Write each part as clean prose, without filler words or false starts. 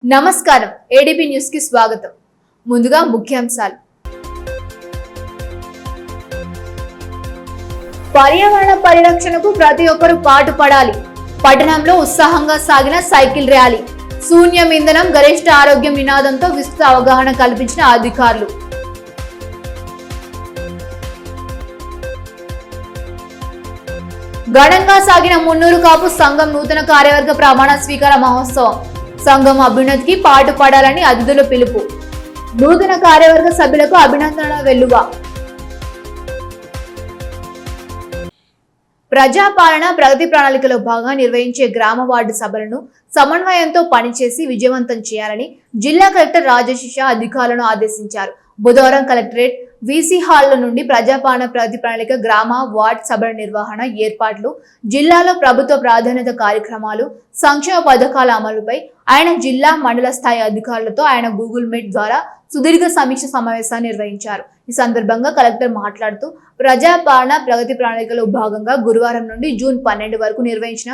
నమస్కారం ADP news కి స్వాగతం. ముందుగా ముఖ్యాంశాలు. పర్యావరణ పరిరక్షణకు ప్రతి ఒక్కరూ పాటుపడాలి. పట్టణంలో ఉత్సాహంగా సాగిన సైకిల్ ర్యాలీ. శూన్యం ఇంధనం గరిష్ట ఆరోగ్యం నినాదంతో విస్తృత అవగాహన కల్పించిన అధికారులు. ఘనంగా సాగిన మున్నూరు కాపు సంఘం నూతన కార్యవర్గ ప్రమాణ స్వీకార మహోత్సవం. సంఘం అభ్యున్నతికి పాటుపడాలని అతిథుల పిలుపు. నూతన కార్యవర్గ సభ్యులకు అభినందనల వెల్లువ. ప్రజాపాలన ప్రగతి ప్రణాళికలో భాగంగా నిర్వహించే గ్రామ వార్డు సభలను సమన్వయంతో పనిచేసి విజయవంతం చేయాలని జిల్లా కలెక్టర్ రాజశేష అధికారులను ఆదేశించారు. బుధవారం కలెక్టరేట్ వీసీ హాల్లో నుండి ప్రజాపాలన ప్రగతి ప్రణాళిక గ్రామ వార్డ్ సభల నిర్వహణ ఏర్పాట్లు, జిల్లాలో ప్రభుత్వ ప్రాధాన్యత కార్యక్రమాలు, సంక్షేమ పథకాల అమలుపై ఆయన జిల్లా మండల స్థాయి అధికారులతో ఆయన గూగుల్ మీట్ ద్వారా సుదీర్ఘ సమీక్ష సమావేశాన్ని నిర్వహించారు. ఈ సందర్భంగా కలెక్టర్ మాట్లాడుతూ ప్రజాపాలన ప్రగతి ప్రణాళికలో భాగంగా గురువారం నుండి జూన్ 12 వరకు నిర్వహించిన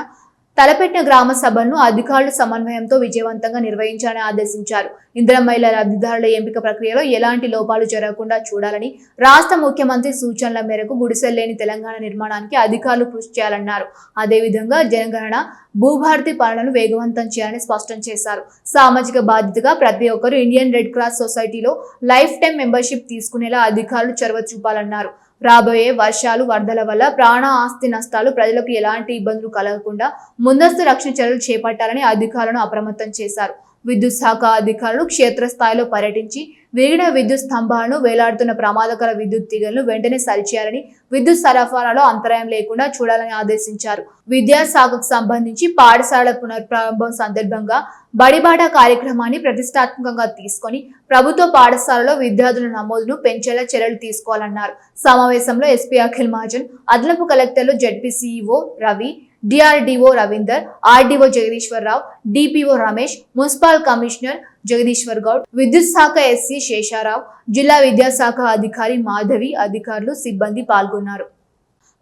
తలపెట్టిన గ్రామ సభలను అధికారులు సమన్వయంతో విజయవంతంగా నిర్వహించాలని ఆదేశించారు. ఇందిరమ్మ లబ్ధిదారుల ఎంపిక ప్రక్రియలో ఎలాంటి లోపాలు జరగకుండా చూడాలని రాష్ట్ర ముఖ్యమంత్రి సూచనల మేరకు గుడిసెల్లేని తెలంగాణ నిర్మాణానికి అధికారులు కృషి చేయాలన్నారు. అదేవిధంగా జనగణన భూభారతి పాలనను వేగవంతం చేయాలని స్పష్టం చేశారు. సామాజిక బాధ్యతగా ప్రతి ఒక్కరూ ఇండియన్ రెడ్ క్రాస్ సొసైటీలో లైఫ్ టైం మెంబర్షిప్ తీసుకునేలా అధికారులు చొరవ చూపాలన్నారు. రాబోయే వర్షాలు, వరదల వల్ల ప్రాణ ఆస్తి నష్టాలు, ప్రజలకు ఎలాంటి ఇబ్బందులు కలగకుండా ముందస్తు రక్షణ చర్యలు చేపట్టాలని అధికారులను అప్రమత్తం చేశారు. విద్యుత్ శాఖ అధికారులు క్షేత్రస్థాయిలో పర్యటించి విరిగిన విద్యుత్ స్తంభాలను, వేలాడుతున్న ప్రమాదకర విద్యుత్ తీగలను వెంటనే సరిచేయాలని, విద్యుత్ సరఫరాలో అంతరాయం లేకుండా చూడాలని ఆదేశించారు. విద్యాశాఖకు సంబంధించి పాఠశాల పునఃప్రారంభం సందర్భంగా బడిబాట కార్యక్రమాన్ని ప్రతిష్టాత్మకంగా తీసుకొని ప్రభుత్వ పాఠశాలలో విద్యార్థుల నమోదును పెంచేలా చర్యలు తీసుకోవాలన్నారు. సమావేశంలో ఎస్పీ అఖిల్ మహాజన్, అదనపు కలెక్టర్లు ZP CEO Ravi, DRDO Ravinder, RDO Jagadeeswara Rao, DPO Ramesh, municipal commissioner Jagadishwar Goud, విద్యుత్ శాఖ ఎస్సీ శేషారావు, జిల్లా విద్యాశాఖ అధికారి మాధవి, అధికారులు, సిబ్బంది పాల్గొన్నారు.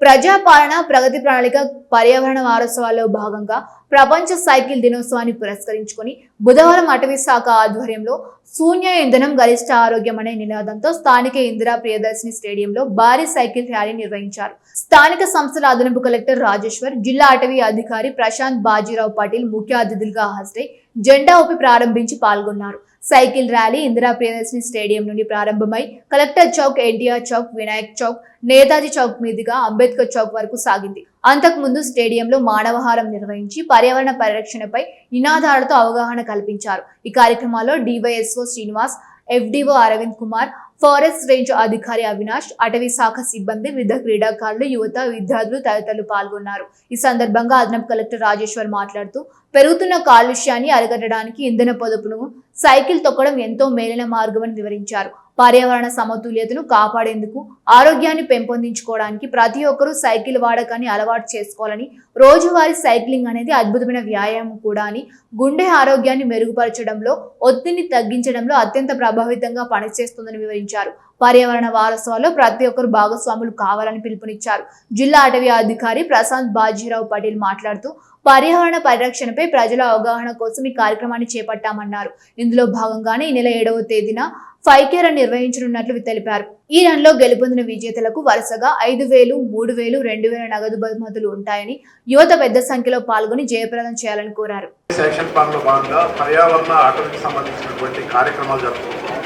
ప్రజాపాలన ప్రగతి ప్రణాళిక పర్యావరణ వారోత్సవాల్లో భాగంగా ప్రపంచ సైకిల్ దినోత్సవాన్ని పురస్కరించుకొని బుధవారం అటవీ శాఖ ఆధ్వర్యంలో శూన్య ఇంధనం గరిష్ట ఆరోగ్యం అనే నినాదంతో స్థానిక ఇందిరా ప్రియదర్శిని స్టేడియంలో భారీ సైకిల్ ర్యాలీ నిర్వహించారు. స్థానిక సంస్థల అదనపు కలెక్టర్ రాజేశ్వర్, జిల్లా అటవీ అధికారి ప్రశాంత్ బాజీరావు పాటిల్ ముఖ్య అతిథులుగా హాజరై జెండా ఊపి ప్రారంభించి పాల్గొన్నారు. Cycle rally Indira Priyadarshini stadium నుండి ప్రారంభమై కలెక్టర్ చౌక్, ఎన్టీఆర్ చౌక్, వినాయక్ చౌక్, నేతాజీ చౌక్ మీదుగా అంబేద్కర్ చౌక్ వరకు సాగింది. అంతకుముందు స్టేడియంలో మానవహారం నిర్వహించి పర్యావరణ పరిరక్షణపై నినాదాలతో అవగాహన కల్పించారు. ఈ కార్యక్రమాల్లో DYSO Srinivas, FDO Aravind Kumar, forest range అధికారి అవినాష్, అటవీ శాఖ సిబ్బంది, వివిధ క్రీడాకారులు, యువత, విద్యార్థులు తదితరులు పాల్గొన్నారు. ఈ సందర్భంగా అదనపు కలెక్టర్ రాజేశ్వర్ మాట్లాడుతూ పెరుగుతున్న కాలుష్యాన్ని అరికట్టడానికి ఇంధన పొదుపును సైకిల్ తొక్కడం ఎంతో మేలైన మార్గమని వివరించారు. పర్యావరణ సమతుల్యతను కాపాడేందుకు, ఆరోగ్యాన్ని పెంపొందించుకోవడానికి ప్రతి ఒక్కరూ సైకిల్ వాడకాన్ని అలవాటు చేసుకోవాలని, రోజువారీ సైక్లింగ్ అనేది అద్భుతమైన వ్యాయామం కూడా అని, గుండె ఆరోగ్యాన్ని మెరుగుపరచడంలో, ఒత్తిడిని తగ్గించడంలో అత్యంత ప్రభావితంగా పనిచేస్తుందని వివరించారు. పర్యావరణ వారోత్సవాల్లో ప్రతి ఒక్కరు భాగస్వాములు కావాలని పిలుపునిచ్చారు. జిల్లా అటవీ అధికారి ప్రశాంత్ బాజీరావు పటేల్ మాట్లాడుతూ పర్యావరణ పరిరక్షణపై ప్రజల అవగాహన కోసం ఈ కార్యక్రమాన్ని చేపట్టామన్నారు. ఇందులో భాగంగానే ఈ నెల 7వ తేదీన 5K రన్ నిర్వహించనున్నట్లు తెలిపారు. ఈ రన్ లో గెలుపొందిన విజేతలకు వరుసగా 5,000, 3,000, 2,000 నగదు బహుమతులు ఉంటాయని, యువత పెద్ద సంఖ్యలో పాల్గొని జయప్రదం చేయాలని కోరారు. యాక్షన్ ప్లాన్ లో భాగంగా పర్యావరణ అటవీకి సంబంధించినటువంటి కార్యక్రమాలు జరుగుతున్నాయి.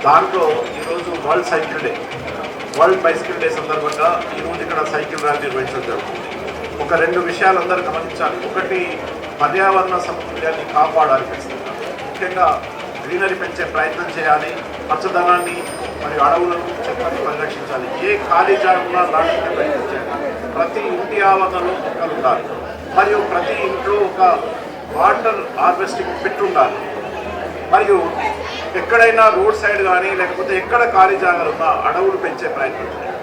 దాంట్లో ఈరోజు world cycle day, world bicycle day సందర్భంగా ఈరోజు ఇక్కడ సైకిల్ ర్యాలీ నిర్వహించడం జరుగుతుంది. ఒక 2 విషయాలు అందరూ గమనించాలి. ఒకటి, పర్యావరణ సమతుల్యాన్ని కాపాడాలి, ముఖ్యంగా గ్రీనరీ పెంచే ప్రయత్నం చేయాలి, పచ్చదనాన్ని మరియు అడవులను, చెట్లను పరిరక్షించాలి. ఏ ఖాళీ జాగా రాకుండా ప్రయత్నించాలి. ప్రతి ఇంటి ఆవరణలో మొక్కలు ఉండాలి, మరియు ప్రతి ఇంట్లో ఒక వాటర్ హార్వెస్టింగ్ పిట్ ఉండాలి, మరియు ఎక్కడైనా రోడ్ సైడ్ కానీ లేకపోతే ఎక్కడ ఖాళీ జాగాలు ఉన్నా అడవులు పెంచే ప్రయత్నం చేయాలి.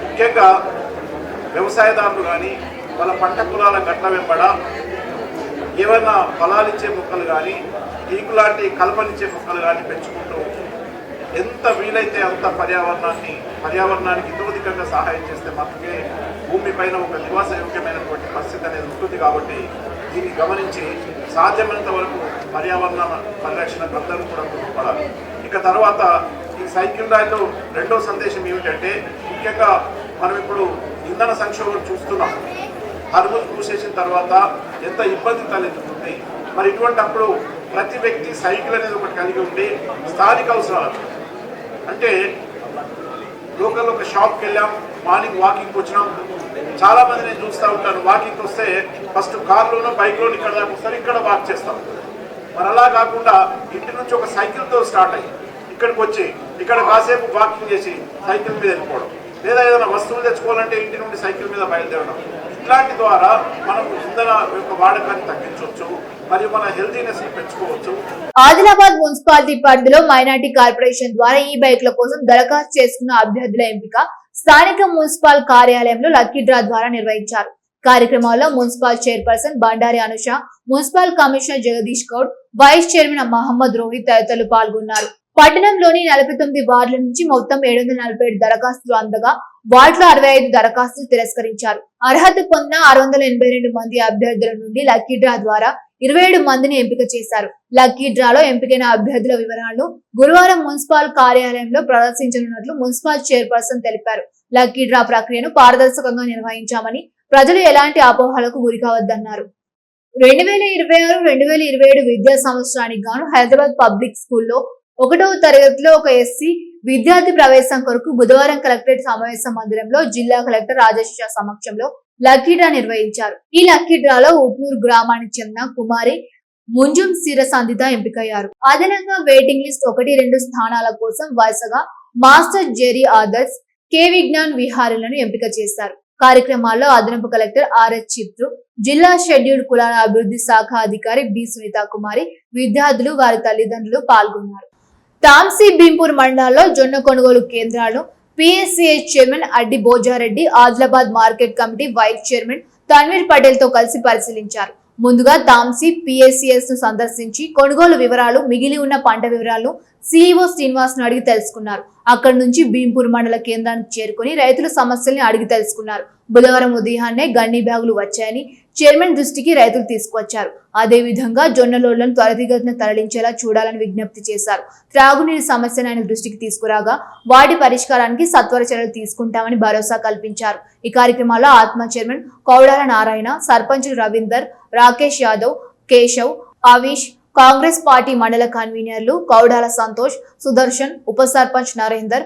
ముఖ్యంగా వ్యవసాయదారులు కానీ వాళ్ళ పంట పొలాల గట్ల వెంబడ ఏమైనా ఫలాలిచ్చే మొక్కలు కానీ, ఈకులాంటి కల్పనిచ్చే మొక్కలు కానీ పెంచుకుంటూ ఎంత వీలైతే అంత పర్యావరణానికి ఇతోధికంగా సహాయం చేస్తే మాత్రమే భూమి పైన ఒక నివాస యోగ్యమైనటువంటి పరిస్థితి అనేది ఉంటుంది. కాబట్టి దీన్ని గమనించి సాధ్యమైనంత వరకు పర్యావరణ పరిరక్షణకు అందరూ కూడా తోడ్పడాలి. ఇక తర్వాత ఈ సైకిల్ ర్యాలీలో రెండో సందేశం ఏమిటంటే, ముఖ్యంగా మనం ఇప్పుడు ఇంధన సంక్షోభం చూస్తున్నాం. హర్ముజ్ మూసేసిన తర్వాత ఎంత ఇబ్బంది తలెత్తుతుంది. మరి ఇటువంటప్పుడు ప్రతి వ్యక్తి సైకిల్ అనేది ఒకటి కలిగి ఉండి స్థానిక అవసరాలు అంటే లోకల్ ఒక షాప్కి వెళ్ళాం, మార్నింగ్ వాకింగ్కి వచ్చినాం. చాలామంది నేను చూస్తూ ఉంటాను, వాకింగ్కి వస్తే ఫస్ట్ కార్లోనో బైక్లోనో ఇక్కడ దాకా వస్తారు, ఇక్కడ వాక్ చేస్తాం. మరి అలా కాకుండా ఇంటి నుంచి ఒక సైకిల్తో స్టార్ట్ అయ్యి ఇక్కడికి వచ్చి ఇక్కడ కాసేపు వాకింగ్ చేసి సైకిల్ మీద వెళ్ళిపోవడం, లేదా ఏదైనా వస్తువులు తెచ్చుకోవాలంటే ఇంటి నుండి సైకిల్ మీద బయలుదేరడం, ఇట్లాంటి ద్వారా మనం ఇంధన యొక్క వాడకాన్ని తగ్గించవచ్చు మరియు మన హెల్తీనెస్ ని పెంచుకోవచ్చు. ఆదిలాబాద్ మున్సిపాలిటీ పరిధిలో మైనార్టీ కార్పొరేషన్ ద్వారా ఈ బైక్ల కోసం దరఖాస్తు చేసుకున్న అభ్యర్థుల ఎంపిక స్థానిక మున్సిపల్ కార్యాలయంలో లక్కీ డ్రా ద్వారా నిర్వహించారు. కార్యక్రమాల్లో municipal chairperson Bandari Anusha, municipal commissioner Jagadish Goud, vice chairman Mohammed Rohit తదితరులు పాల్గొన్నారు. పట్టణంలోని 49 వార్డుల నుంచి మొత్తం 747 దరఖాస్తులు అందగా వార్డులో 65 దరఖాస్తులు తిరస్కరించారు. అర్హత పొందిన 682 మంది అభ్యర్థుల నుండి లక్కీ డ్రా ద్వారా 27 మందిని ఎంపిక చేశారు. లక్కీ డ్రాలో ఎంపికైన అభ్యర్థుల వివరాలను గురువారం మున్సిపల్ కార్యాలయంలో ప్రదర్శించనున్నట్లు మున్సిపల్ చైర్పర్సన్ తెలిపారు. లక్కీ డ్రా ప్రక్రియను పారదర్శకంగా నిర్వహించామని, ప్రజలు ఎలాంటి అపోహలకు గురికావద్దన్నారు. 2026-2027 విద్యా సంవత్సరానికి గాను హైదరాబాద్ పబ్లిక్ స్కూల్లో 1వ తరగతిలో ఒక ఎస్సీ విద్యార్థి ప్రవేశం కొరకు బుధవారం కలెక్టరేట్ సమావేశ మందిరంలో జిల్లా కలెక్టర్ రాజశేష సమక్షంలో లక్కీ డ్రా నిర్వహించారు. ఈ లక్కీ డ్రాలో ఉట్నూరు గ్రామానికి చెందిన కుమారి ముంజుం సిరసందిత ఎంపికయ్యారు. అదనంగా వెయిటింగ్ లిస్ట్ 1-2 స్థానాల కోసం వరుసగా మాస్టర్ జెరీ ఆదర్శ్, కె విజ్ఞాన్ విహారీలను ఎంపిక చేశారు. కార్యక్రమాల్లో అదనపు కలెక్టర్ ఆర్ఎస్ చిత్రు, జిల్లా షెడ్యూల్డ్ కులాల అభివృద్ధి శాఖ అధికారి బి సునీతా కుమారి, విద్యార్థులు, వారి తల్లిదండ్రులు పాల్గొన్నారు. తాంసీ భీంపూర్ మండలాల్లో జొన్న కొనుగోలు కేంద్రాలను PSCS chairman Addi Bojareddy, Adilabad market committee vice chairman Tanveer Patel తో కలిసి పరిశీలించారు. ముందుగా తాంసీ పిఎస్సిఎస్ ను సందర్శించి కొనుగోలు వివరాలు, మిగిలి ఉన్న పంట వివరాలను సిఇఓ శ్రీనివాస్ ను అడిగి తెలుసుకున్నారు. అక్కడి నుంచి భీంపూర్ మండల కేంద్రానికి చేరుకుని రైతుల సమస్యల్ని అడిగి తెలుసుకున్నారు. బుధవారం ఉదయాన్నే గన్ని బ్యాగులు వచ్చాయని చైర్మన్ దృష్టికి రైతులు తీసుకువచ్చారు. అదే విధంగా జొన్న లోడ్లను త్వరితగతిన తరలించేలా చూడాలని విజ్ఞప్తి చేశారు. త్రాగునీటి సమస్యను ఆయన దృష్టికి తీసుకురాగా వాటి పరిష్కారానికి సత్వర చర్యలు తీసుకుంటామని భరోసా కల్పించారు. ఈ కార్యక్రమాల్లో ఆత్మ చైర్మన్ కౌడాల నారాయణ, సర్పంచులు రవీందర్, రాకేష్ యాదవ్, కేశవ్, ఆవిష్, కాంగ్రెస్ పార్టీ మండల కన్వీనర్లు కౌడాల సంతోష్, సుదర్శన్, ఉప సర్పంచ్ నరేందర్,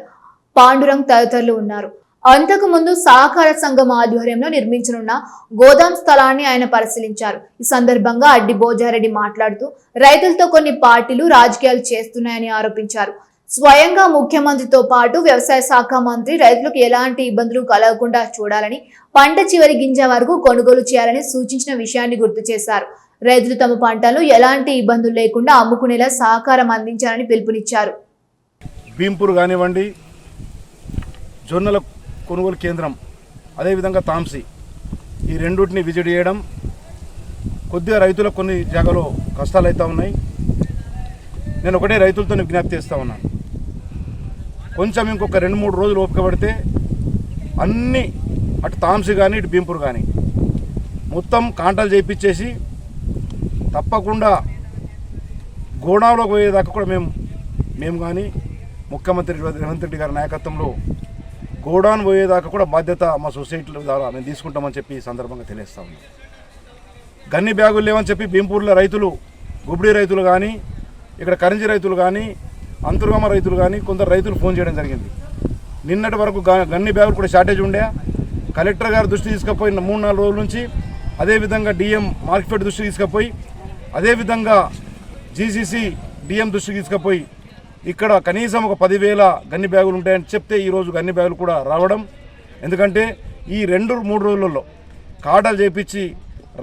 పాండురంగ్ తదితరులు ఉన్నారు. అంతకు ముందు సహకార సంఘం ఆధ్వర్యంలో నిర్మించనున్న గోదాం స్థలాన్ని ఆయన పరిశీలించారు. ఈ సందర్భంగా అడ్డి బోజారెడ్డి మాట్లాడుతూ రైతులతో కొన్ని పార్టీలు రాజకీయాలు చేస్తున్నాయని ఆరోపించారు. స్వయంగా ముఖ్యమంత్రితో పాటు వ్యవసాయ శాఖ మంత్రి రైతులకు ఎలాంటి ఇబ్బందులు కలగకుండా చూడాలని, పంట చివరి గింజ వరకు కొనుగోలు చేయాలని సూచించిన విషయాన్ని గుర్తు చేశారు. రైతులు తమ పంటలను ఎలాంటి ఇబ్బందులు లేకుండా అమ్ముకునేలా సహకారం అందించాలని పిలుపునిచ్చారు. భీంపూర్ కానివ్వండి, జొన్నల కొనుగోలు కేంద్రం, అదేవిధంగా తాంసీ, ఈ రెండింటిని విజిట్ చేయడం, కొద్దిగా రైతులకు కొన్ని జాగాలో కష్టాలు అవుతూ ఉన్నాయి. నేను ఒకటే రైతులతో విజ్ఞప్తి చేస్తూ ఉన్నాను, కొంచెం ఇంకొక 2-3 రోజులు ఓపిక పడితే అన్నీ అటు తాంసీ కానీ ఇటు భీంపూర్ కానీ మొత్తం కాంటాలు చేయించేసి తప్పకుండా గోడాంలోకి పోయేదాకా కూడా మేము కానీ ముఖ్యమంత్రి రేవంత్ రెడ్డి గారి నాయకత్వంలో గోడాన్ పోయేదాకా కూడా బాధ్యత మా సొసైటీల ద్వారా మేము తీసుకుంటామని చెప్పి ఈ సందర్భంగా తెలియజేస్తా ఉన్నాం. గన్ని బ్యాగులు లేవని చెప్పి భీంపూర్లో రైతులు, గుబిడి రైతులు కానీ, ఇక్కడ కరింజి రైతులు కానీ, అంతర్గామ రైతులు కానీ కొందరు రైతులు ఫోన్ చేయడం జరిగింది. నిన్నటి వరకు గన్ని బ్యాగులు కూడా షార్టేజ్ ఉండే, కలెక్టర్ గారి దృష్టి తీసుకుపోయి 3-4 రోజుల నుంచి, అదేవిధంగా డిఎం మార్కెట్ దృష్టి తీసుకుపోయి, అదేవిధంగా జీసీసీ డిఎం దృష్టికి తీసుకుపోయి ఇక్కడ కనీసం ఒక 10,000 గన్ని బ్యాగులు ఉంటాయని చెప్తే ఈరోజు గన్ని బ్యాగులు కూడా రావడం. ఎందుకంటే ఈ 2-3 రోజులలో కాటాలు చేపించి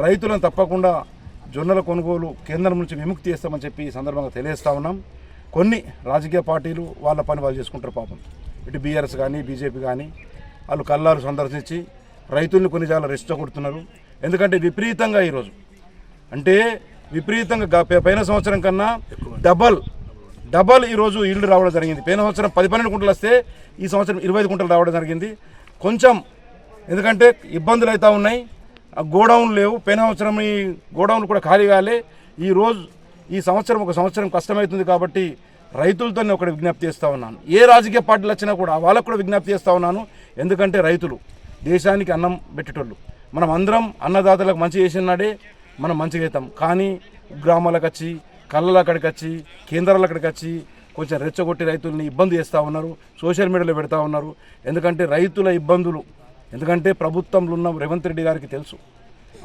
రైతులను తప్పకుండా జొన్నల కొనుగోలు కేంద్రం నుంచి విముక్తి చేస్తామని చెప్పి ఈ సందర్భంగా తెలియజేస్తా ఉన్నాం. కొన్ని రాజకీయ పార్టీలు వాళ్ళ పని వాళ్ళు చేసుకుంటారు పాపం. ఇటు బీఆర్ఎస్ కానీ బీజేపీ కానీ వాళ్ళు కల్లాలు సందర్శించి రైతుల్ని కొన్ని చాలా రెస్ట్ కొడుతున్నారు. ఎందుకంటే విపరీతంగా ఈరోజు అంటే విపరీతంగా పైన సంవత్సరం కన్నా డబల్ ఈరోజు ఇల్లు రావడం జరిగింది. పోయిన సంవత్సరం 10-12 కుంటలు వస్తే ఈ సంవత్సరం 25 కుంటలు రావడం జరిగింది. కొంచెం ఎందుకంటే ఇబ్బందులు అవుతూ ఉన్నాయి. గోడౌన్లు లేవు. పోయిన సంవత్సరం ఈ గోడౌన్లు కూడా ఖాళీ కాలే. ఈ సంవత్సరం ఒక సంవత్సరం కష్టమవుతుంది కాబట్టి రైతులతోనే ఒకటి విజ్ఞప్తి చేస్తూ ఉన్నాను. ఏ రాజకీయ పార్టీలు వచ్చినా కూడా వాళ్ళకు కూడా విజ్ఞప్తి చేస్తూ ఉన్నాను. ఎందుకంటే రైతులు దేశానికి అన్నం పెట్టేటోళ్ళు. మనం అందరం అన్నదాతలకు మంచి చేసినాడే మనం మంచిగా అవుతాం. కానీ గ్రామాలకు వచ్చి కళ్ళల అక్కడికి వచ్చి కేంద్రాల అక్కడికి వచ్చి కొంచెం రెచ్చగొట్టి రైతుల్ని ఇబ్బంది చేస్తూ ఉన్నారు. సోషల్ మీడియాలో పెడతా ఉన్నారు. ఎందుకంటే రైతుల ఇబ్బందులు ఎందుకంటే ప్రభుత్వంలో ఉన్న రేవంత్ రెడ్డి గారికి తెలుసు.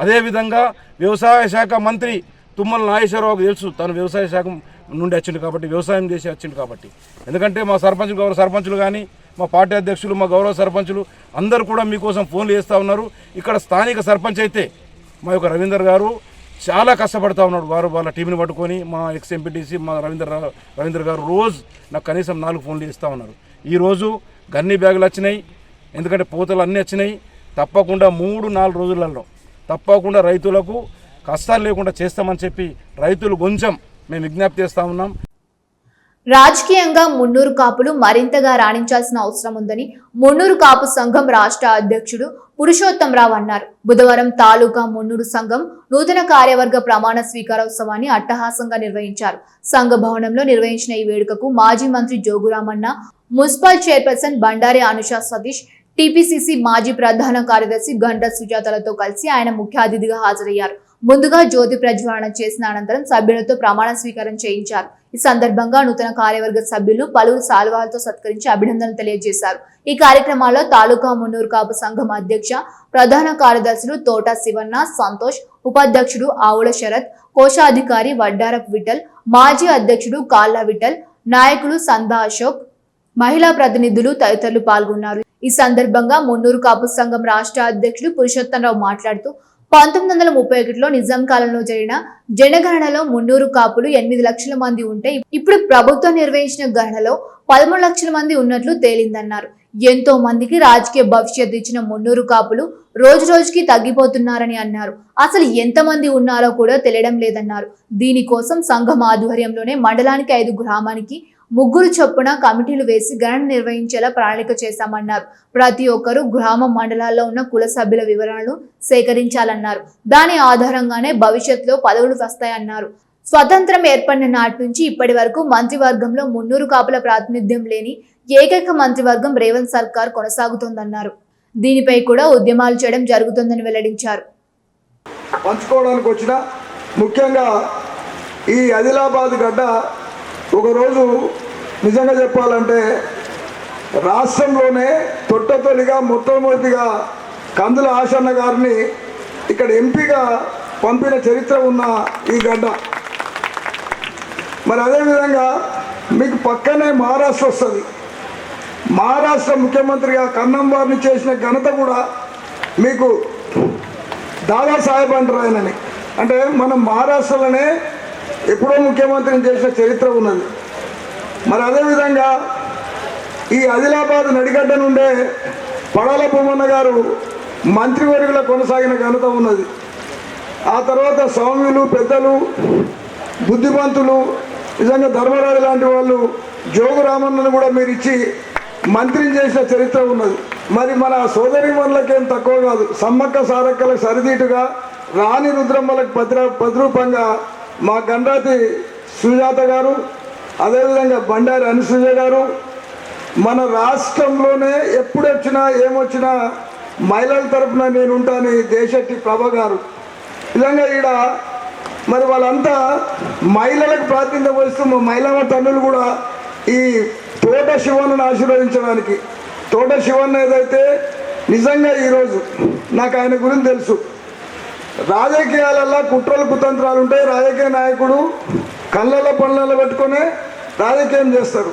అదేవిధంగా వ్యవసాయ శాఖ మంత్రి తుమ్మల నాగేశ్వరరావుకి తెలుసు. తను వ్యవసాయ శాఖ నుండి వచ్చిండు కాబట్టి, వ్యవసాయం చేసి వచ్చిండు కాబట్టి. ఎందుకంటే మా సర్పంచులు, గౌరవ సర్పంచులు కానీ మా పార్టీ అధ్యక్షులు, మా గౌరవ సర్పంచులు అందరూ కూడా మీకోసం ఫోన్లు చేస్తూ ఉన్నారు. ఇక్కడ స్థానిక సర్పంచ్ అయితే మా యొక్క రవీందర్ గారు చాలా కష్టపడుతూ ఉన్నాడు. వాళ్ళ టీంని పట్టుకొని మా ఎక్స్ ఎంపీటీసీ మా రవీందర్ గారు రోజు నాకు కనీసం 4 ఫోన్లు చేస్తూ ఉన్నారు. ఈరోజు గన్ని బ్యాగులు వచ్చినాయి. ఎందుకంటే పోతలు అన్నీ వచ్చినాయి. తప్పకుండా 3-4 రోజులలో తప్పకుండా రైతులకు కష్టాలు లేకుండా చేస్తామని చెప్పి రైతులు కొంచెం మేము విజ్ఞప్తి చేస్తూ ఉన్నాం. రాజకీయంగా మున్నూరు కాపులు మరింతగా రాణించాల్సిన అవసరం ఉందని మున్నూరు కాపు సంఘం రాష్ట్ర అధ్యక్షుడు పురుషోత్తంరావు అన్నారు. బుధవారం తాలూకా మున్నూరు సంఘం నూతన కార్యవర్గ ప్రమాణ స్వీకారోత్సవాన్ని అట్టహాసంగా నిర్వహించారు. సంఘ భవనంలో నిర్వహించిన ఈ వేడుకకు మాజీ మంత్రి Jogu Ramanna, municipal chairperson Bandari Anusha Satish, TPCC మాజీ ప్రధాన కార్యదర్శి గంట సుజాతలతో కలిసి ఆయన ముఖ్య అతిథిగా హాజరయ్యారు. ముందుగా జ్యోతి ప్రజ్వలన చేసిన అనంతరం సభ్యులతో ప్రమాణ స్వీకారం చేయించారు. ఈ సందర్భంగా నూతన కార్యవర్గ సభ్యులను పలువురు సాల్వాలతో సత్కరించి అభినందనలు తెలియజేశారు. ఈ కార్యక్రమాల్లో తాలూకా మున్నూరు కాపు సంఘం అధ్యక్ష, ప్రధాన కార్యదర్శులు తోట శివన్న, సంతోష్, ఉపాధ్యక్షుడు ఆవుల శరత్, కోశాధికారి వడ్డారపు విఠల్, మాజీ అధ్యక్షుడు కాళ్ళ విఠల్, నాయకులు సందా అశోక్, మహిళా ప్రతినిధులు తదితరులు పాల్గొన్నారు. ఈ సందర్భంగా మున్నూరు కాపు సంఘం రాష్ట్ర అధ్యక్షుడు పురుషోత్తంరావు మాట్లాడుతూ 1931లో నిజాం కాలంలో జరిగిన జనగణనలో మున్నూరు కాపులు 8 లక్షల మంది ఉంటే ఇప్పుడు ప్రభుత్వం నిర్వహించిన గణనలో 13 లక్షల మంది ఉన్నట్లు తేలిందన్నారు. ఎంతో మందికి రాజకీయ భవిష్యత్తు ఇచ్చిన మున్నూరు కాపులు రోజు రోజుకి తగ్గిపోతున్నారని అన్నారు. అసలు ఎంతమంది ఉన్నారో కూడా తెలియడం లేదన్నారు. దీనికోసం సంఘం ఆధ్వర్యంలోనే మండలానికి 5 గ్రామానికి 3 చొప్పున కమిటీలు వేసి గణన నిర్వహించేలా ప్రణాళిక చేశామన్నారు. ప్రతి ఒక్కరూ గ్రామ మండలాల్లో ఉన్న కుల సభ్యుల వివరాలను సేకరించాలన్నారు. దాని ఆధారంగానే భవిష్యత్తులో పదవులు వస్తాయన్నారు. స్వతంత్రం ఏర్పడిన నాటి నుంచి ఇప్పటి వరకు మంత్రివర్గంలో మున్నూరు కాపుల ప్రాతినిధ్యం లేని ఏకైక మంత్రివర్గం రేవంత్ సర్కార్ కొనసాగుతోందన్నారు. దీనిపై కూడా ఉద్యమాలు చేయడం జరుగుతుందని వెల్లడించారు. పంచుకోవడానికి వచ్చిన ముఖ్యంగా ఈ ఆదిలాబాద్ గడ్డ ఒకరోజు నిజంగా చెప్పాలంటే రాష్ట్రంలోనే తొట్టతొలిగా మొట్టమొదటిగా కందుల ఆశన్న గారిని ఇక్కడ ఎంపీగా పంపిన చరిత్ర ఉన్న ఈ గడ్డ. మరి అదేవిధంగా మీకు పక్కనే మహారాష్ట్ర వస్తుంది. మహారాష్ట్ర ముఖ్యమంత్రిగా కన్నం వారిని చేసిన ఘనత కూడా మీకు దాదాసాహెబ్ అంటారు ఆయనని. అంటే మనం మహారాష్ట్రలోనే ఎప్పుడో ముఖ్యమంత్రిని చేసిన చరిత్ర ఉన్నది. మరి అదేవిధంగా ఈ ఆదిలాబాద్ నడిగడ్డ నుండే పడాల భూమన్న గారు మంత్రివర్గుల కొనసాగిన ఘనత ఉన్నది. ఆ తర్వాత స్వాములు, పెద్దలు, బుద్ధిమంతులు, నిజంగా ధర్మరాజు లాంటి వాళ్ళు జోగు రామన్నను కూడా మీరు ఇచ్చి మంత్రిని చేసిన చరిత్ర ఉన్నది. మరి మన సోదరి మనులకేం తక్కువ కాదు. సమ్మక్క సారక్కలకు సరిదీటుగా రాణి రుద్రమ్మలకు ప్రతిరూపంగా మా గండ్రాతి సుజాత గారు, అదేవిధంగా బండారి అనుసూయ గారు, మన రాష్ట్రంలోనే ఎప్పుడు వచ్చినా ఏమొచ్చినా మహిళల తరఫున నేను ఉంటాను దేశెట్టి ప్రభ గారు. నిజంగా ఈడ మరి వాళ్ళంతా మహిళలకు ప్రాతినిధ్యం వహిస్తూ మా మహిళా తల్లులు కూడా ఈ తోట శివన్నను ఆశీర్వదించడానికి. తోట శివన్న ఏదైతే నిజంగా ఈరోజు నాకు ఆయన గురించి తెలుసు. రాజకీయాలల్లో కుట్రలు కుతంత్రాలు ఉంటాయి. రాజకీయ నాయకుడు కళ్ళల్లో పనులలో పెట్టుకునే రాజకీయం చేస్తారు.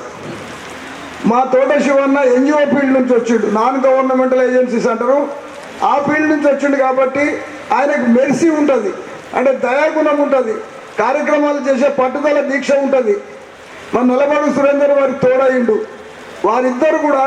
మా తోట శివన్న ఎన్జిఓ ఫీల్డ్ నుంచి వచ్చిండు, నాన్ గవర్నమెంటల్ ఏజెన్సీస్ అంటారు, ఆ ఫీల్డ్ నుంచి వచ్చిండు కాబట్టి ఆయనకు మెర్సీ ఉంటుంది, అంటే దయాగుణం ఉంటుంది, కార్యక్రమాలు చేసే పట్టుదల దీక్ష ఉంటుంది. మన నల్లబడు సురేందర్ వారికి తోడయిండు. వారిద్దరు కూడా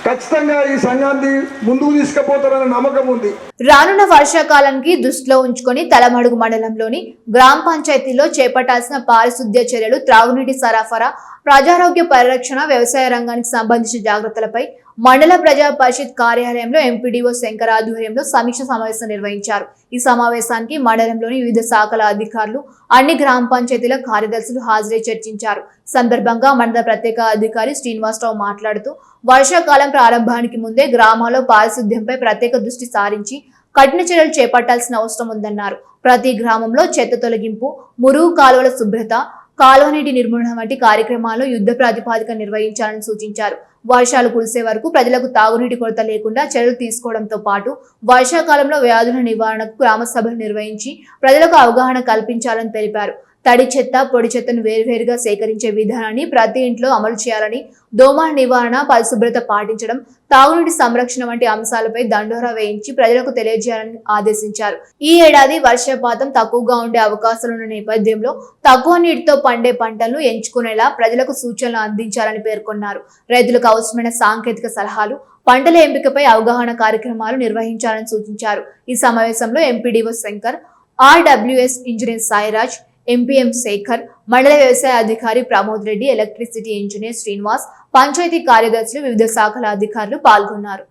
ఖచ్చితంగా ఈ సంఘాన్ని ముందుకు తీసుకుపోతారనే నమ్మకం ఉంది. రానున్న వర్షాకాలానికి దృష్టిలో ఉంచుకొని తలమడుగు మండలంలోని గ్రామ పంచాయతీలో చేపట్టాల్సిన పారిశుద్ధ్య చర్యలు, త్రాగునీటి సరఫరా, ప్రజారోగ్య పరిరక్షణ, వ్యవసాయ రంగానికి సంబంధించిన జాగ్రత్తలపై మండల ప్రజా పరిషత్ కార్యాలయంలో ఎంపీడీఓ శంకర్ ఆధ్వర్యంలో సమీక్ష సమావేశం నిర్వహించారు. ఈ సమావేశానికి మండలంలోని వివిధ శాఖల అధికారులు, అన్ని గ్రామ పంచాయతీల కార్యదర్శులు హాజరై చర్చించారు. సందర్భంగా మండల ప్రత్యేక అధికారి శ్రీనివాసరావు మాట్లాడుతూ వర్షాకాలం ప్రారంభానికి ముందే గ్రామాల్లో పారిశుద్ధ్యంపై ప్రత్యేక దృష్టి సారించి కఠిన చర్యలు చేపట్టాల్సిన అవసరం ఉందన్నారు. ప్రతి గ్రామంలో చెత్త తొలగింపు, మురుగు కాలువల శుభ్రత, కాలువ నీటి నిర్మూలన వంటి కార్యక్రమాలను యుద్ధ ప్రాతిపదిక నిర్వహించాలని సూచించారు. వర్షాలు కురిసే వరకు ప్రజలకు తాగునీటి కొరత లేకుండా చర్యలు తీసుకోవడంతో పాటు వర్షాకాలంలో వ్యాధుల నివారణకు గ్రామ సభలు నిర్వహించి ప్రజలకు అవగాహన కల్పించాలని తెలిపారు. తడి చెత్త, పొడి చెత్తను వేర్వేరుగా సేకరించే విధానాన్ని ప్రతి ఇంట్లో అమలు చేయాలని, దోమల నివారణ, పరిశుభ్రత పాటించడం, తాగునీటి సంరక్షణ వంటి అంశాలపై దండోరా వేయించి ప్రజలకు తెలియజేయాలని ఆదేశించారు. ఈ ఏడాది వర్షపాతం తక్కువగా ఉండే అవకాశాలున్న నేపథ్యంలో తక్కువ నీటితో పండే పంటలను ఎంచుకునేలా ప్రజలకు సూచనలు అందించాలని పేర్కొన్నారు. రైతులకు అవసరమైన సాంకేతిక సలహాలు, పంటల ఎంపికపై అవగాహన కార్యక్రమాలు నిర్వహించాలని సూచించారు. ఈ సమావేశంలో MPDO Shankar, RWS engineer Sairaj, MPM Shekar, మండల వ్యవసాయ అధికారి ప్రమోద్ రెడ్డి, ఎలక్ట్రిసిటీ ఇంజనీర్ శ్రీనివాస్, పంచాయతీ కార్యదర్శులు, వివిధ శాఖల అధికారులు పాల్గొన్నారు.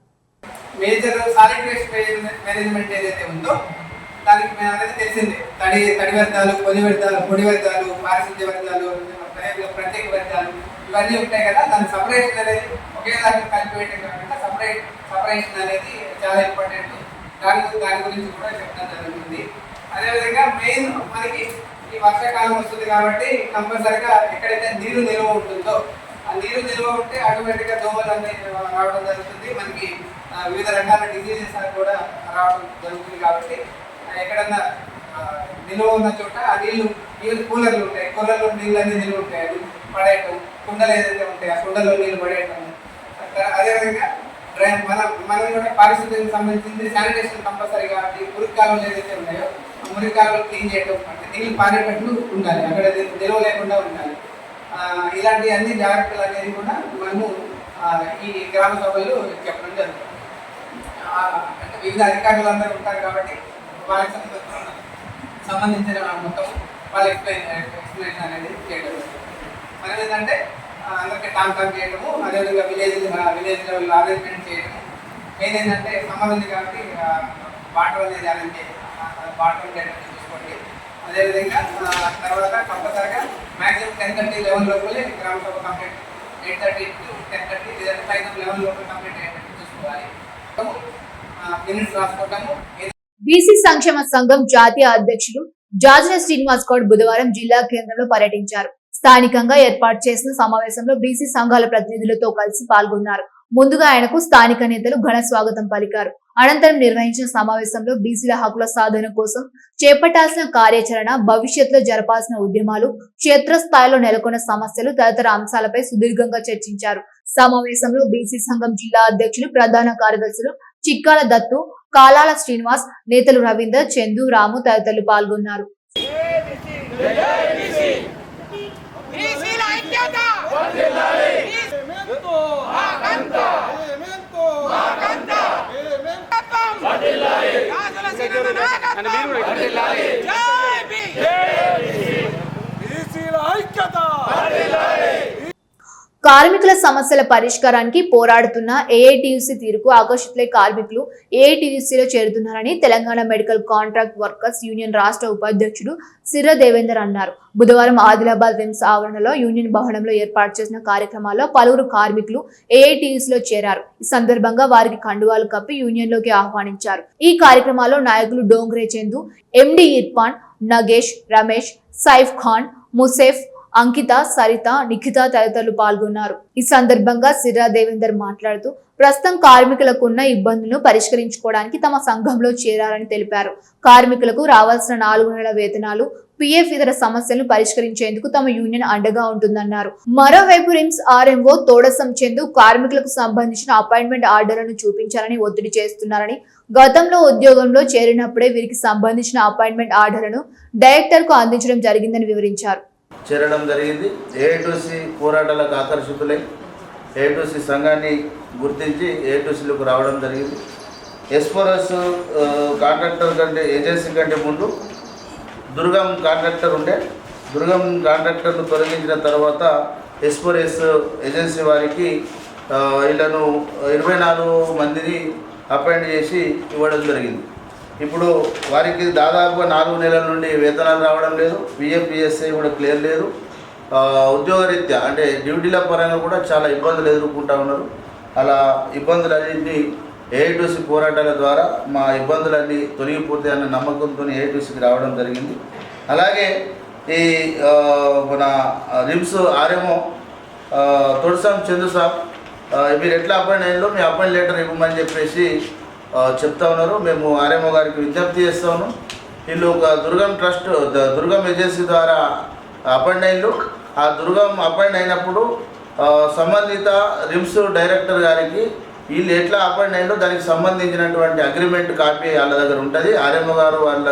మేజర్ సాలిడ్ వేస్ట్ మేనేజ్మెంట్ ఏదైతే ఉందో దానికి అనేది తెలిసిందే. తడి వ్యర్థాలు, పొడి వ్యర్థాలు, పారిశుద్ధ్య వ్యర్థాలు, ప్రత్యేక వ్యర్థాలు ఇవన్నీ ఉంటాయి కదా. దాని సపరేషన్ అనేది ఒకేలాగా కలిపివేయడం కాకుండా సపరేషన్ అనేది చాలా ఇంపార్టెంట్. దాని గురించి కూడా చెప్పడం జరుగుతుంది. అదేవిధంగా మెయిన్ మనకి ఈ వర్షాకాలం వస్తుంది కాబట్టి కంపల్సరిగా ఎక్కడైతే నీరు నిల్వ ఉంటుందో ఆ నీరు నిల్వ ఉంటే ఆటోమేటిక్గా దోమలు అనేది రావడం జరుగుతుంది. మనకి వివిధ రకాల డిసీజెస్ కూడా రావడం జరుగుతుంది. కాబట్టి ఎక్కడన్నా నిల్వ ఉన్న చోట ఆ నీళ్లు కూలర్లు ఉంటాయి, కూలర్లో నీళ్ళు అన్నీ నిల్వ ఉంటాయి, అది పడేయటం, కుండలు ఏదైతే ఉంటాయి ఆ కుండలో నీళ్ళు పడేయటం. అదేవిధంగా మనం కూడా పారిశుద్ధ్యానికి సంబంధించి శానిటేషన్ కంపల్సరీ కాబట్టి మురికి కాలువలు ఏదైతే ఉన్నాయో ఆ మురికి కాలువలు క్లీన్ చేయడం, అంటే నీళ్ళు పారేటట్లు ఉండాలి, అక్కడ నిల్వ లేకుండా ఉండాలి. ఇలాంటి అన్ని జాగ్రత్తలు అనేది కూడా మనము ఈ గ్రామ సభలు చెప్పడం జరుగుతుంది. అంటే వివిధ అధికారులు అందరూ ఉంటారు కాబట్టి వాళ్ళకి సంబంధించిన మొత్తం వాళ్ళ ఎక్స్ప్లెనేషన్ అనేది చేయడం జరుగుతుంది. మనం ఏంటంటే అందరికీ టామ్ చేయడము, అదేవిధంగా విలేజ్ లెవెల్ అరేంజ్మెంట్ చేయడము. మెయిన్ ఏంటంటే సమ్మర్ ఉంది కాబట్టి వాటర్ అనేది అరేంజ్ చేయడం, వాటర్ ఉండేటట్టు చూసుకోండి. అదేవిధంగా తర్వాత కంపల్సరిగా మ్యాక్సిమం 10:30, 11 లోపలే గ్రామ సభ కంప్లీట్, 8:30 to 10:30 లేదా 11 లోపల కంప్లీట్ అయ్యేటట్టు చూసుకోవాలి. మినిట్స్ రాసుకోవటము. బీసీ సంక్షేమ సంఘం జాతీయ అధ్యక్షుడు జాజుల శ్రీనివాస్ గౌడ్ బుధవారం జిల్లా కేంద్రంలో పర్యటించారు. స్థానికంగా ఏర్పాటు చేసిన సమావేశంలో బీసీ సంఘాల ప్రతినిధులతో కలిసి పాల్గొన్నారు. ముందుగా ఆయనకు స్థానిక నేతలు ఘన స్వాగతం పలికారు. అనంతరం నిర్వహించిన సమావేశంలో బీసీల హక్కుల సాధన కోసం చేపట్టాల్సిన కార్యాచరణ, భవిష్యత్తులో జరపాల్సిన ఉద్యమాలు, క్షేత్రస్థాయిలో నెలకొన్న సమస్యలు తదితర అంశాలపై సుదీర్ఘంగా చర్చించారు. సమావేశంలో బీసీ సంఘం జిల్లా అధ్యక్షులు, ప్రధాన కార్యదర్శులు చిక్కాల దత్తు, కాలాల శ్రీనివాస్, నేతలు రవీందర్, చందు, రాము తదితరులు పాల్గొన్నారు. కార్మికుల సమస్యల పరిష్కారానికి పోరాడుతున్న ఏఐటీయూసీ తీరుకు ఆకర్షితులై కార్మికులు ఏఐటీయూసీలో చేరుతున్నారని Telangana medical contract workers union రాష్ట్ర ఉపాధ్యక్షుడు సిర్ర దేవేందర్ అన్నారు. బుధవారం ఆదిలాబాద్ విమ్స్ ఆవరణలో యూనియన్ భవనంలో ఏర్పాటు చేసిన కార్యక్రమాల్లో పలువురు కార్మికులు ఏఐటీయూసీలో చేరారు. ఈ సందర్భంగా వారికి కండువాలు కప్పి యూనియన్లోకి ఆహ్వానించారు. ఈ కార్యక్రమాల్లో నాయకులు డోంగ్రే చందు, ఎండి ఇర్ఫాన్, నగేష్, రమేష్, సైఫ్ ఖాన్, ముసేఫ్, అంకిత, సరిత, నిఖిత తదితరులు పాల్గొన్నారు. ఈ సందర్భంగా సిర్రా దేవేందర్ మాట్లాడుతూ ప్రస్తుతం కార్మికులకున్న ఇబ్బందులను పరిష్కరించుకోవడానికి తమ సంఘంలో చేరాలని తెలిపారు. కార్మికులకు రావాల్సిన 4 నెలల వేతనాలు, పిఎఫ్ ఇతర సమస్యలను పరిష్కరించేందుకు తమ యూనియన్ అండగా ఉంటుందన్నారు. మరోవైపు రిమ్స్ ఆర్ఎంఓ తోడసం చందు కార్మికులకు సంబంధించిన అపాయింట్మెంట్ ఆర్డర్లను చూపించాలని ఒత్తిడి చేస్తున్నారని, గతంలో ఉద్యోగంలో చేరినప్పుడే వీరికి సంబంధించిన అపాయింట్మెంట్ ఆర్డర్లను డైరెక్టర్ కు అందించడం జరిగిందని వివరించారు. చేరడం జరిగింది. ఏఐటీయూసీ పోరాటాలకు ఆకర్షితులై ఏఐటీయూసీ సంఘాన్ని గుర్తించి ఏఐటీయూసీలకు రావడం జరిగింది. ఎస్ఫోరస్ కాంట్రాక్టర్ కంటే ఏజెన్సీ కంటే ముందు దుర్గం కాంట్రాక్టర్ ఉండే, దుర్గం కాంట్రాక్టర్ను తొలగించిన తర్వాత ఎస్ఫోరస్ ఏజెన్సీ వారికి వీళ్ళను 24 మందిని అపాయింట్ చేసి ఇవ్వడం జరిగింది. ఇప్పుడు వారికి దాదాపుగా 4 నెలల నుండి వేతనాలు రావడం లేదు, పిఎఫ్పిఎస్ఐ కూడా క్లియర్ లేదు. ఉద్యోగరీత్యా అంటే డ్యూటీల పరంగా కూడా చాలా ఇబ్బందులు ఎదుర్కొంటూ ఉన్నారు. అలా ఇబ్బందులన్నింటినీ ఏఐటీసీ పోరాటాల ద్వారా మా ఇబ్బందులన్నీ తొలగిపోతాయన్న నమ్మకంతో ఏఐటీసీకి రావడం జరిగింది. అలాగే ఈ మన రిమ్స్ ఆర్ఎంఓ తొడసాం చందు సాబ్ మీరు ఎట్లా అపాయింట్ అయ్యిందో మీ అపాయింట్ లెటర్ ఇవ్వమని చెప్పేసి చెప్తా ఉన్నారు. మేము ఆర్ఎంఓ గారికి విజ్ఞప్తి చేస్తా ఉన్నాం. వీళ్ళు ఒక దుర్గం ట్రస్ట్ దుర్గం ఏజెన్సీ ద్వారా అపాయింట్ అయ్యారు. ఆ దుర్గం అపాయింట్ అయినప్పుడు సంబంధిత రిమ్స్ డైరెక్టర్ గారికి వీళ్ళు ఎట్లా అపాయింట్ అయ్యారో దానికి సంబంధించినటువంటి అగ్రిమెంట్ కాపీ వాళ్ళ దగ్గర ఉంటుంది. ఆర్ఎంఓ గారు వాళ్ళ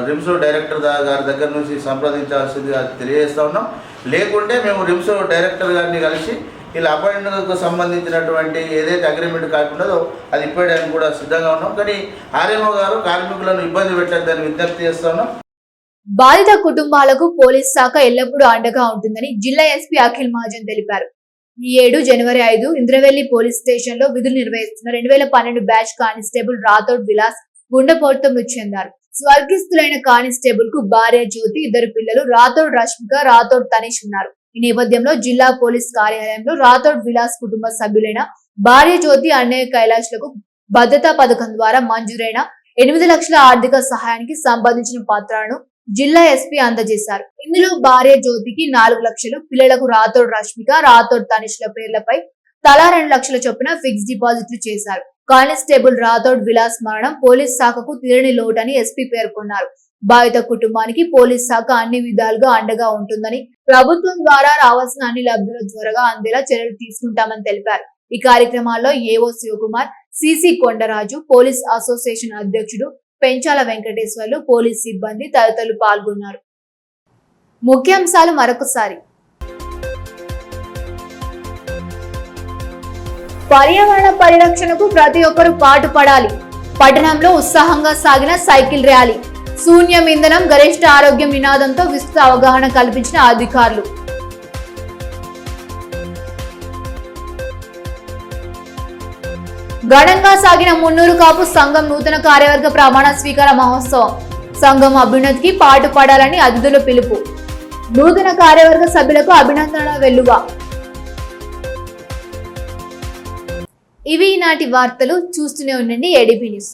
రిమ్స్ డైరెక్టర్ గారి దగ్గర నుంచి సంప్రదించాల్సిందిగా తెలియజేస్తూ ఉన్నాం. లేకుంటే మేము రిమ్స్ డైరెక్టర్ గారిని కలిసి వీళ్ళ అపాయింట్మెంట్కు సంబంధించినటువంటి ఏదైతే అగ్రిమెంట్ కాపీ ఉన్నదో అది ఇప్పేయడానికి కూడా సిద్ధంగా ఉన్నాం. కానీ ఆర్ఎంఓ గారు కార్మికులను ఇబ్బంది పెట్టద్దని విజ్ఞప్తి చేస్తా ఉన్నాం. బాధిత కుటుంబాలకు పోలీస్ శాఖ ఎల్లప్పుడూ అండగా ఉంటుందని జిల్లా ఎస్పీ అఖిల్ మహాజన్ తెలిపారు. ఈ 7 జనవరి 5 ఇంద్రవెల్లి పోలీస్ స్టేషన్ లో విధులు నిర్వహిస్తున్న 2012 బ్యాచ్ కానిస్టేబుల్ రాథోడ్ విలాస్ గుండెపోటుతో మృతి చెందారు. స్వర్గస్థులైన కానిస్టేబుల్ కు భార్య జ్యోతి, 2 పిల్లలు రాథోడ్ రష్మిక, రాథోడ్ తనీష్ ఉన్నారు. ఈ నేపథ్యంలో జిల్లా పోలీస్ కార్యాలయంలో రాథోడ్ విలాస్ కుటుంబ సభ్యులైన భార్య జ్యోతి, అన్నయ్య కైలాష్ లకు భద్రతా పథకం ద్వారా మంజూరైన 8 లక్షల ఆర్థిక సహాయానికి సంబంధించిన పత్రాలను జిల్లా ఎస్పీ అందజేశారు. ఇందులో భార్య జ్యోతికి 4 లక్షలు, పిల్లలకు రాథోడ్ రష్మిక, రాథోడ్ తనిష్ల పేర్లపై తలా 2 లక్షల చొప్పున ఫిక్స్ డిపాజిట్లు చేశారు. కానిస్టేబుల్ రాథోడ్ విలాస్ మరణం పోలీస్ శాఖకు తీరని లోటని ఎస్పీ పేర్కొన్నారు. బాధిత కుటుంబానికి పోలీస్ శాఖ అన్ని విధాలుగా అండగా ఉంటుందని, ప్రభుత్వం ద్వారా రావాల్సిన అన్ని లబ్ధులు త్వరగా అందేలా చర్యలు తీసుకుంటామని తెలిపారు. ఈ కార్యక్రమాల్లో AO Shivakumar, CC Kondaraju, police association అధ్యక్షుడు పెంచాల వెంకటేశ్వర్లు, పోలీస్ సిబ్బంది తదితరులు పాల్గొన్నారు. ముఖ్యాంశాలు మరొకసారి. పర్యావరణ పరిరక్షణకు ప్రతి ఒక్కరూ పాటుపడాలి. పట్టణంలో ఉత్సాహంగా సాగిన సైకిల్ ర్యాలీ. శూన్యం ఇంధనం, గరిష్ట ఆరోగ్యం నినాదంతో విస్తృత అవగాహన కల్పించిన అధికారులు. ఘనంగా సాగిన మున్నూరు కాపు సంఘం నూతన కార్యవర్గ ప్రమాణ స్వీకార మహోత్సవం. సంఘం అభ్యున్నతికి పాటుపడాలని అతిథుల పిలుపు. నూతన కార్యవర్గ సభ్యులకు అభినందనల వెల్లువ. ఇవి ఈనాటి వార్తలు. చూస్తూనే ఉండండి ఏడీపీ న్యూస్.